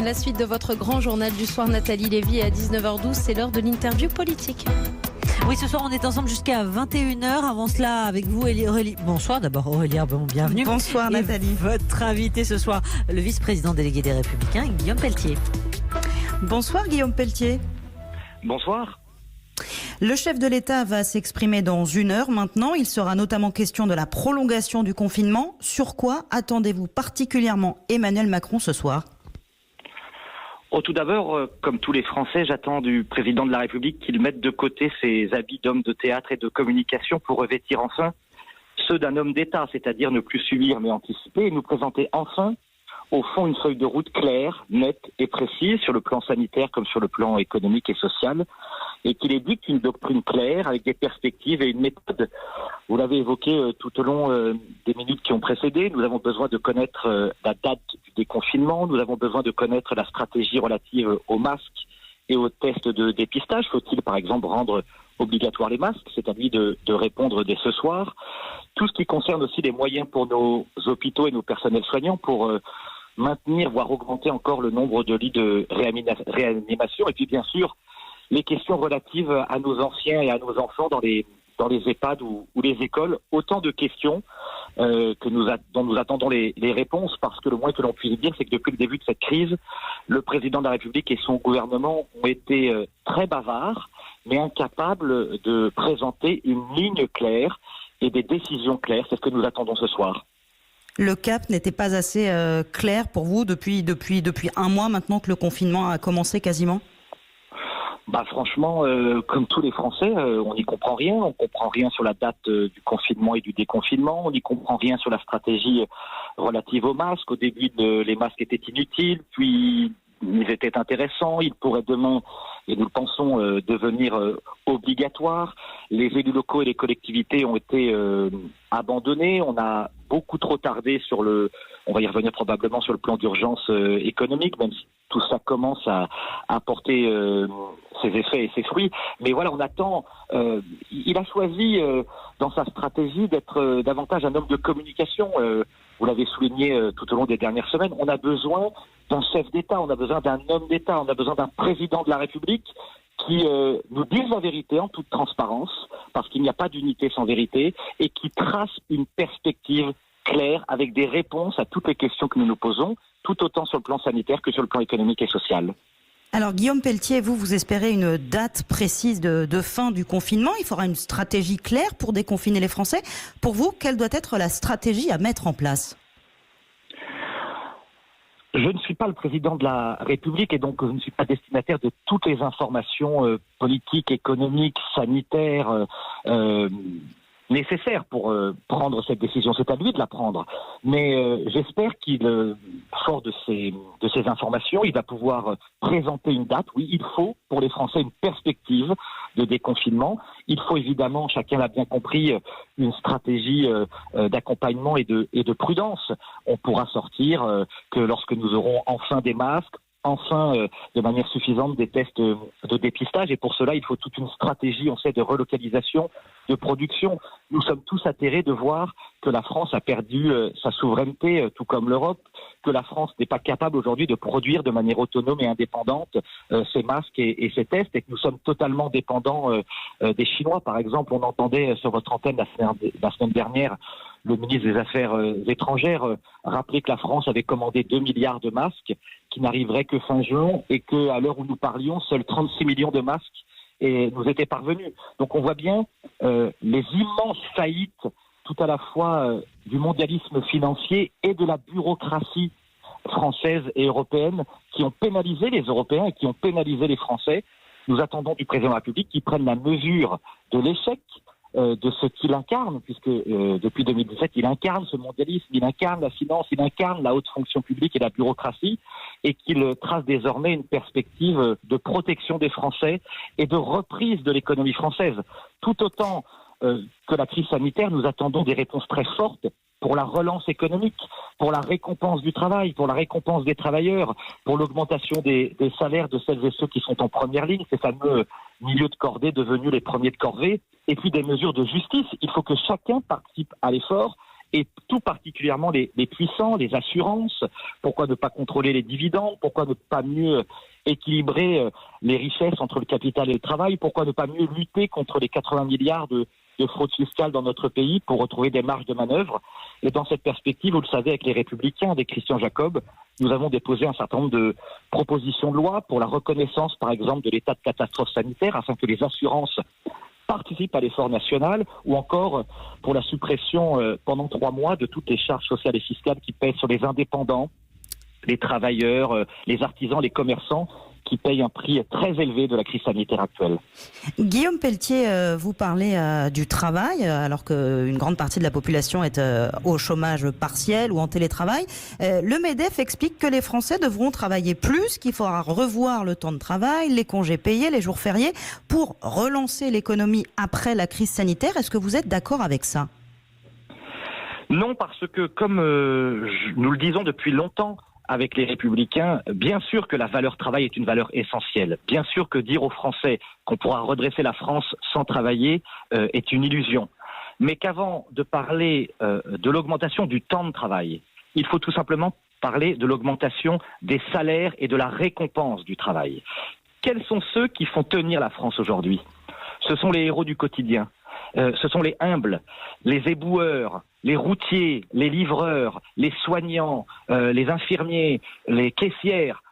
La suite de votre grand journal du soir, Nathalie Lévy, à 19h12, c'est l'heure de l'interview politique. Oui, ce soir, on est ensemble jusqu'à 21h. Avant cela, avec vous, Aurélie. Bonsoir d'abord, Aurélie Herbemont, bienvenue. Bonsoir, Nathalie. Et votre invité ce soir, le vice-président délégué des Républicains, Guillaume Peltier. Bonsoir, Guillaume Peltier. Bonsoir. Le chef de l'État va s'exprimer dans 1 heure maintenant. Il sera notamment question de la prolongation du confinement. Sur quoi attendez-vous particulièrement Emmanuel Macron ce soir ? Tout d'abord, comme tous les Français, j'attends du président de la République qu'il mette de côté ses habits d'homme de théâtre et de communication pour revêtir enfin ceux d'un homme d'État, c'est-à-dire ne plus subir mais anticiper et nous présenter enfin, au fond, une feuille de route claire, nette et précise sur le plan sanitaire comme sur le plan économique et social, et qu'il édicte une doctrine claire avec des perspectives et une méthode. Vous l'avez évoqué tout au long des minutes qui ont précédé. Nous avons besoin de connaître la date du déconfinement. Nous avons besoin de connaître la stratégie relative aux masques et aux tests de dépistage. Faut-il, par exemple, rendre obligatoire les masques? C'est à lui de répondre dès ce soir. Tout ce qui concerne aussi les moyens pour nos hôpitaux et nos personnels soignants pour maintenir, voire augmenter encore le nombre de lits de réanimation. Et puis, bien sûr, les questions relatives à nos anciens et à nos enfants dans les EHPAD ou les écoles, autant de questions dont nous attendons les réponses, parce que le moins que l'on puisse dire, c'est que depuis le début de cette crise, le président de la République et son gouvernement ont été très bavards, mais incapables de présenter une ligne claire et des décisions claires. C'est ce que nous attendons ce soir. Le cap n'était pas assez clair pour vous depuis 1 mois maintenant que le confinement a commencé quasiment ? Franchement, comme tous les Français, on n'y comprend rien. On comprend rien sur la date du confinement et du déconfinement. On n'y comprend rien sur la stratégie relative aux masques. Au début, les masques étaient inutiles, puis ils étaient intéressants. Ils pourraient demain, et nous le pensons, devenir obligatoires. Les élus locaux et les collectivités ont été abandonnés. On a beaucoup trop tardé on va y revenir probablement sur le plan d'urgence économique, même si tout ça commence à porter ses effets et ses fruits. Mais voilà, on attend. Il a choisi dans sa stratégie d'être davantage un homme de communication. Vous l'avez souligné tout au long des dernières semaines. On a besoin d'un chef d'État, on a besoin d'un homme d'État, on a besoin d'un président de la République qui nous dise la vérité en toute transparence, parce qu'il n'y a pas d'unité sans vérité, et qui trace une perspective claire avec des réponses à toutes les questions que nous nous posons, tout autant sur le plan sanitaire que sur le plan économique et social. Alors Guillaume Peltier, vous espérez une date précise de fin du confinement. Il faudra une stratégie claire pour déconfiner les Français. Pour vous, quelle doit être la stratégie à mettre en place ? Je ne suis pas le président de la République et donc je ne suis pas destinataire de toutes les informations politiques, économiques, sanitaires nécessaires pour prendre cette décision. C'est à lui de la prendre. Mais j'espère qu'il, fort de ces informations, il va pouvoir présenter une date. Oui, il faut pour les Français une perspective de déconfinement. Il faut évidemment, chacun l'a bien compris, une stratégie d'accompagnement et de prudence. On pourra sortir que lorsque nous aurons enfin des masques, enfin de manière suffisante des tests de dépistage, et pour cela il faut toute une stratégie, on sait, de relocalisation, de production. Nous sommes tous atterrés de voir que la France a perdu sa souveraineté, tout comme l'Europe, que la France n'est pas capable aujourd'hui de produire de manière autonome et indépendante ces masques et ces tests, et que nous sommes totalement dépendants des Chinois. Par exemple, on entendait sur votre antenne la semaine dernière le ministre des Affaires étrangères rappeler que la France avait commandé 2 milliards de masques qui n'arriveraient que fin juin, et qu'à l'heure où nous parlions, seuls 36 millions de masques nous étaient parvenus. Donc on voit bien les immenses faillites tout à la fois du mondialisme financier et de la bureaucratie française et européenne qui ont pénalisé les Européens et qui ont pénalisé les Français. Nous attendons du président de la République qu'il prenne la mesure de l'échec de ce qu'il incarne, puisque depuis 2017, il incarne ce mondialisme, il incarne la finance, il incarne la haute fonction publique et la bureaucratie, et qu'il trace désormais une perspective de protection des Français et de reprise de l'économie française. Tout autant que la crise sanitaire, nous attendons des réponses très fortes pour la relance économique, pour la récompense du travail, pour la récompense des travailleurs, pour l'augmentation des salaires de celles et ceux qui sont en première ligne, ces fameux milieux de cordée devenus les premiers de corvée, et puis des mesures de justice. Il faut que chacun participe à l'effort, et tout particulièrement les puissants, les assurances. Pourquoi ne pas contrôler les dividendes? Pourquoi ne pas mieux équilibrer les richesses entre le capital et le travail? Pourquoi ne pas mieux lutter contre les 80 milliards de fraude fiscale dans notre pays pour retrouver des marges de manœuvre? Et dans cette perspective, vous le savez, avec les Républicains, avec Christian Jacob, nous avons déposé un certain nombre de propositions de loi pour la reconnaissance, par exemple, de l'état de catastrophe sanitaire, afin que les assurances participent à l'effort national, ou encore pour la suppression pendant 3 mois de toutes les charges sociales et fiscales qui pèsent sur les indépendants, les travailleurs, les artisans, les commerçants, qui payent un prix très élevé de la crise sanitaire actuelle. Guillaume Pelletier, vous parlez du travail, alors qu'une grande partie de la population est au chômage partiel ou en télétravail. Le MEDEF explique que les Français devront travailler plus, qu'il faudra revoir le temps de travail, les congés payés, les jours fériés, pour relancer l'économie après la crise sanitaire. Est-ce que vous êtes d'accord avec ça? Non, parce que comme nous le disons depuis longtemps, avec les Républicains, bien sûr que la valeur travail est une valeur essentielle. Bien sûr que dire aux Français qu'on pourra redresser la France sans travailler est une illusion. Mais qu'avant de parler de l'augmentation du temps de travail, il faut tout simplement parler de l'augmentation des salaires et de la récompense du travail. Quels sont ceux qui font tenir la France aujourd'hui? Ce sont les héros du quotidien. Ce sont les humbles, les éboueurs, les routiers, les livreurs, les soignants, les infirmiers, les caissières,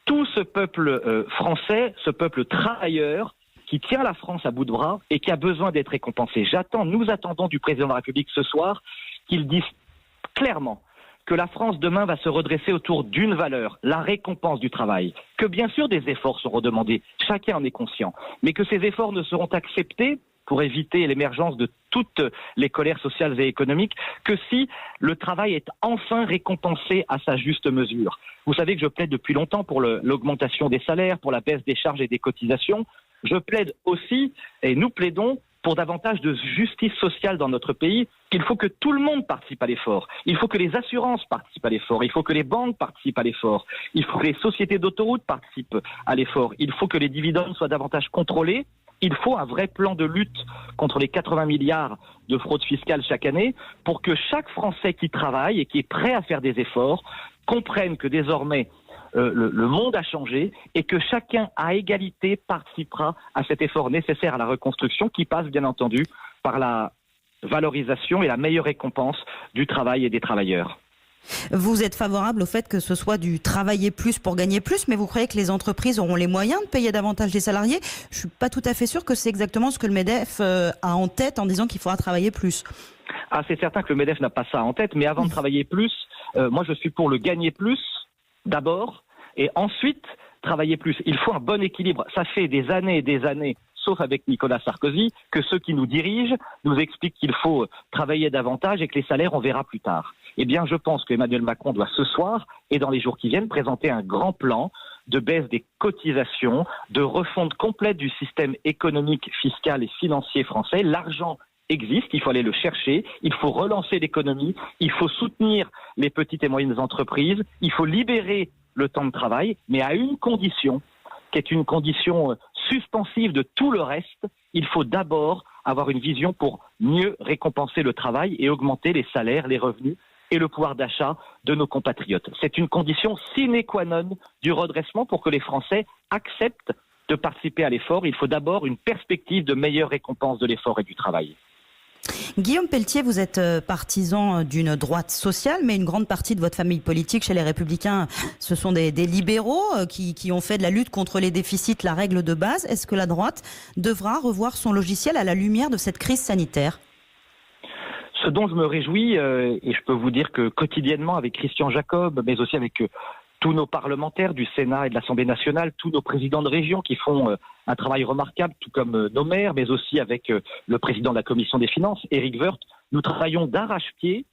tout ce peuple français, ce peuple travailleur qui tient la France à bout de bras et qui a besoin d'être récompensé. Nous attendons du président de la République ce soir qu'il dise clairement que la France demain va se redresser autour d'une valeur, la récompense du travail. Que bien sûr des efforts seront demandés, chacun en est conscient, mais que ces efforts ne seront acceptés pour éviter l'émergence de toutes les colères sociales et économiques, que si le travail est enfin récompensé à sa juste mesure. Vous savez que je plaide depuis longtemps pour l'augmentation des salaires, pour la baisse des charges et des cotisations. Je plaide aussi, et nous plaidons, pour davantage de justice sociale dans notre pays. Il faut que tout le monde participe à l'effort. Il faut que les assurances participent à l'effort. Il faut que les banques participent à l'effort. Il faut que les sociétés d'autoroutes participent à l'effort. Il faut que les dividendes soient davantage contrôlés. Il faut un vrai plan de lutte contre les 80 milliards de fraude fiscale chaque année pour que chaque Français qui travaille et qui est prêt à faire des efforts comprenne que désormais le monde a changé et que chacun à égalité participera à cet effort nécessaire à la reconstruction qui passe bien entendu par la valorisation et la meilleure récompense du travail et des travailleurs. Vous êtes favorable au fait que ce soit du travailler plus pour gagner plus, mais vous croyez que les entreprises auront les moyens de payer davantage les salariés? Je ne suis pas tout à fait sûr que c'est exactement ce que le MEDEF a en tête en disant qu'il faudra travailler plus. Ah, c'est certain que le MEDEF n'a pas ça en tête, mais avant de travailler plus, moi je suis pour le gagner plus d'abord et ensuite travailler plus. Il faut un bon équilibre. Ça fait des années et des années, sauf avec Nicolas Sarkozy, que ceux qui nous dirigent nous expliquent qu'il faut travailler davantage et que les salaires, on verra plus tard. Eh bien, je pense qu'Emmanuel Macron doit ce soir et dans les jours qui viennent présenter un grand plan de baisse des cotisations, de refonte complète du système économique, fiscal et financier français. L'argent existe, il faut aller le chercher, il faut relancer l'économie, il faut soutenir les petites et moyennes entreprises, il faut libérer le temps de travail, mais à une condition, qui est une condition suspensive de tout le reste. Il faut d'abord avoir une vision pour mieux récompenser le travail et augmenter les salaires, les revenus et le pouvoir d'achat de nos compatriotes. C'est une condition sine qua non du redressement pour que les Français acceptent de participer à l'effort. Il faut d'abord une perspective de meilleure récompense de l'effort et du travail. Guillaume Pelletier, vous êtes partisan d'une droite sociale, mais une grande partie de votre famille politique chez les Républicains, ce sont des libéraux qui ont fait de la lutte contre les déficits la règle de base. Est-ce que la droite devra revoir son logiciel à la lumière de cette crise sanitaire ? Ce dont je me réjouis, et je peux vous dire que quotidiennement avec Christian Jacob, mais aussi avec tous nos parlementaires du Sénat et de l'Assemblée nationale, tous nos présidents de région qui font un travail remarquable, tout comme nos maires, mais aussi avec le président de la Commission des finances, Éric Woerth, nous travaillons d'arrache-pied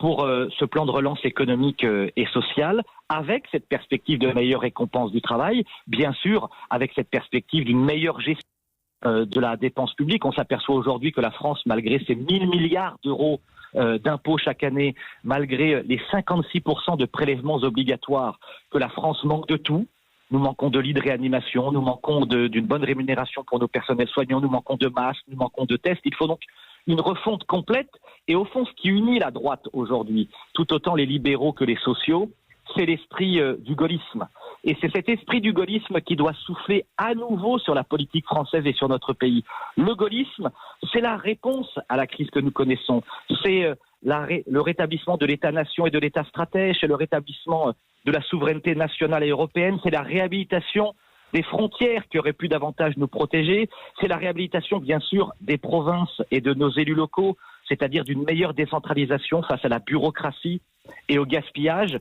pour ce plan de relance économique et sociale, avec cette perspective de meilleure récompense du travail, bien sûr, avec cette perspective d'une meilleure gestion de la dépense publique. On s'aperçoit aujourd'hui que la France, malgré ses 1000 milliards d'euros d'impôts chaque année, malgré les 56% de prélèvements obligatoires, que la France manque de tout. Nous manquons de lits de réanimation, nous manquons d'une bonne rémunération pour nos personnels soignants, nous manquons de masques, nous manquons de tests. Il faut donc une refonte complète. Et au fond, ce qui unit la droite aujourd'hui, tout autant les libéraux que les sociaux, c'est l'esprit du gaullisme. Et c'est cet esprit du gaullisme qui doit souffler à nouveau sur la politique française et sur notre pays. Le gaullisme, c'est la réponse à la crise que nous connaissons. C'est le rétablissement de l'État-nation et de l'État stratège, c'est le rétablissement de la souveraineté nationale et européenne, c'est la réhabilitation des frontières qui auraient pu davantage nous protéger, c'est la réhabilitation bien sûr des provinces et de nos élus locaux, c'est-à-dire d'une meilleure décentralisation face à la bureaucratie et au gaspillage.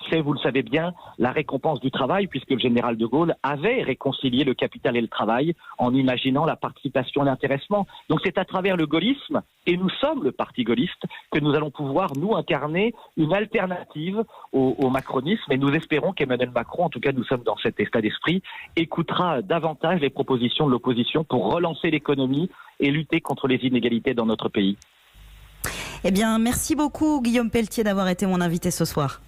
C'est, vous le savez bien, la récompense du travail, puisque le général de Gaulle avait réconcilié le capital et le travail en imaginant la participation et l'intéressement. Donc c'est à travers le gaullisme, et nous sommes le parti gaulliste, que nous allons pouvoir, nous, incarner une alternative au macronisme, et nous espérons qu'Emmanuel Macron, en tout cas nous sommes dans cet état d'esprit, écoutera davantage les propositions de l'opposition pour relancer l'économie et lutter contre les inégalités dans notre pays. Eh bien, merci beaucoup Guillaume Pelletier d'avoir été mon invité ce soir.